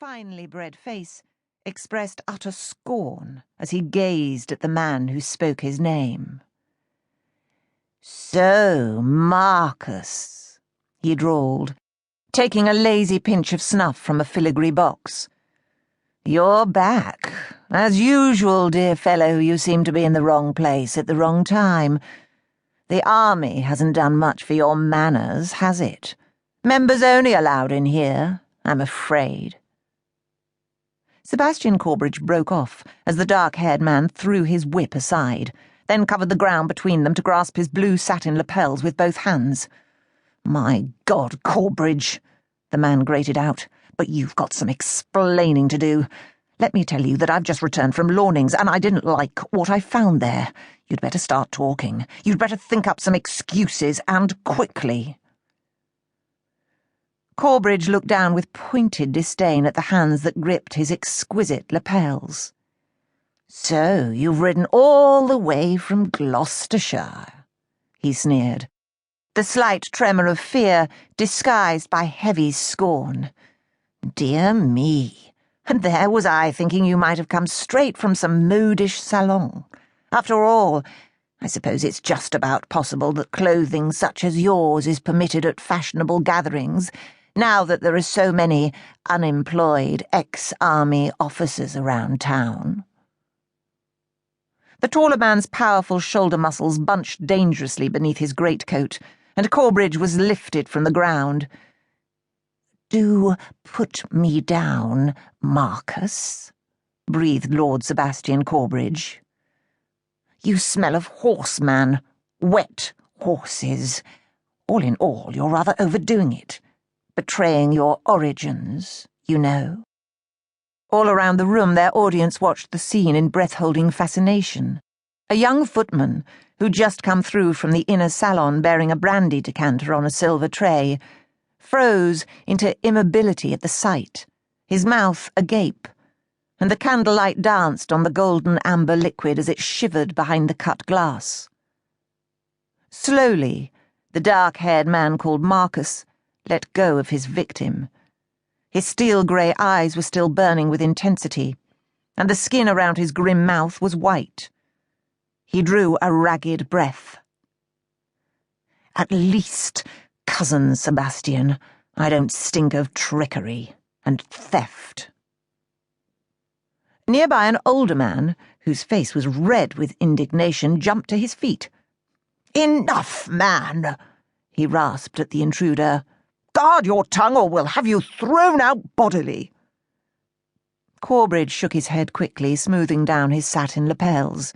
finely bred face expressed utter scorn as he gazed at the man who spoke his name. "So, Marcus," he drawled, taking a lazy pinch of snuff from a filigree box. "You're back. As usual, dear fellow, you seem to be in the wrong place at the wrong time. The army hasn't done much for your manners, has it? Members only allowed in here, I'm afraid." Sebastian Corbridge broke off as the dark-haired man threw his whip aside, then covered the ground between them to grasp his blue satin lapels with both hands. "My God, Corbridge," the man grated out, "but you've got some explaining to do. Let me tell you that I've just returned from Lawning's, and I didn't like what I found there. You'd better start talking. You'd better think up some excuses, and quickly." Corbridge looked down with pointed disdain at the hands that gripped his exquisite lapels. "So you've ridden all the way from Gloucestershire," he sneered, the slight tremor of fear disguised by heavy scorn. "Dear me, and there was I thinking you might have come straight from some modish salon. After all, I suppose it's just about possible that clothing such as yours is permitted at fashionable gatherings, now that there are so many unemployed ex-army officers around town." The taller man's powerful shoulder muscles bunched dangerously beneath his greatcoat, and Corbridge was lifted from the ground. "Do put me down, Marcus," breathed Lord Sebastian Corbridge. "You smell of horse, man. Wet horses. All in all, you're rather overdoing it. Betraying your origins, you know." All around the room their audience watched the scene in breath-holding fascination. A young footman, who'd just come through from the inner salon bearing a brandy decanter on a silver tray, froze into immobility at the sight, his mouth agape, and the candlelight danced on the golden amber liquid as it shivered behind the cut glass. Slowly, the dark-haired man called Marcus let go of his victim. His steel-grey eyes were still burning with intensity, and the skin around his grim mouth was white. He drew a ragged breath. "At least, cousin Sebastian, I don't stink of trickery and theft." Nearby, an older man, whose face was red with indignation, jumped to his feet. "Enough, man!" he rasped at the intruder. "Guard your tongue, or we'll have you thrown out bodily." Corbridge shook his head quickly, smoothing down his satin lapels.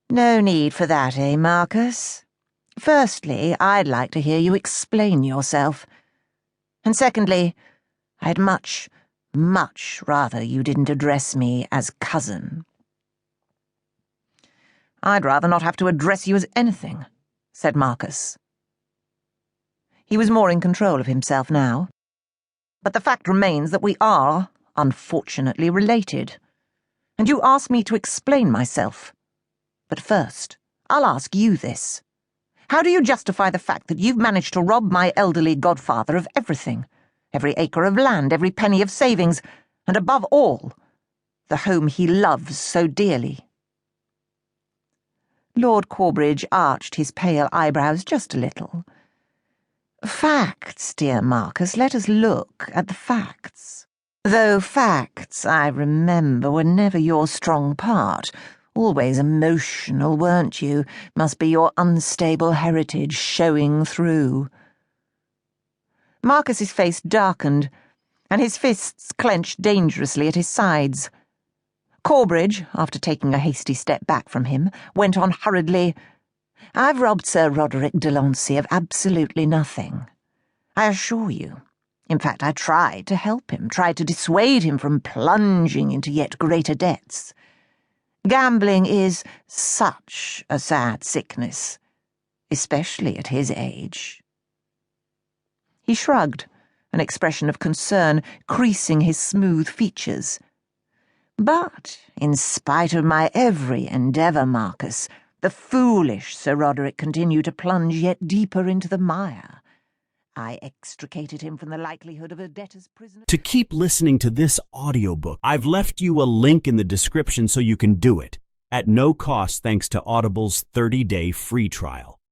"No need for that, eh, Marcus? Firstly, I'd like to hear you explain yourself. And secondly, I'd much, much rather you didn't address me as cousin." "I'd rather not have to address you as anything," said Marcus. He was more in control of himself now. "But the fact remains that we are, unfortunately, related. And you asked me to explain myself. But first, I'll ask you this. How do you justify the fact that you've managed to rob my elderly godfather of everything? Every acre of land, every penny of savings, and above all, the home he loves so dearly?" Lord Corbridge arched his pale eyebrows just a little. "Facts, dear Marcus, let us look at the facts. Though facts, I remember, were never your strong part. Always emotional, weren't you? Must be your unstable heritage showing through." Marcus's face darkened, and his fists clenched dangerously at his sides. Corbridge, after taking a hasty step back from him, went on hurriedly, "I've robbed Sir Roderick Delancey of absolutely nothing. I assure you. In fact, I tried to help him, tried to dissuade him from plunging into yet greater debts. Gambling is such a sad sickness, especially at his age." He shrugged, an expression of concern creasing his smooth features. "But, in spite of my every endeavour, Marcus, the foolish Sir Roderick continued to plunge yet deeper into the mire. I extricated him from the likelihood of a debtor's prison. To keep listening to this audiobook, I've left you a link in the description so you can do it, at no cost thanks to Audible's 30-day free trial.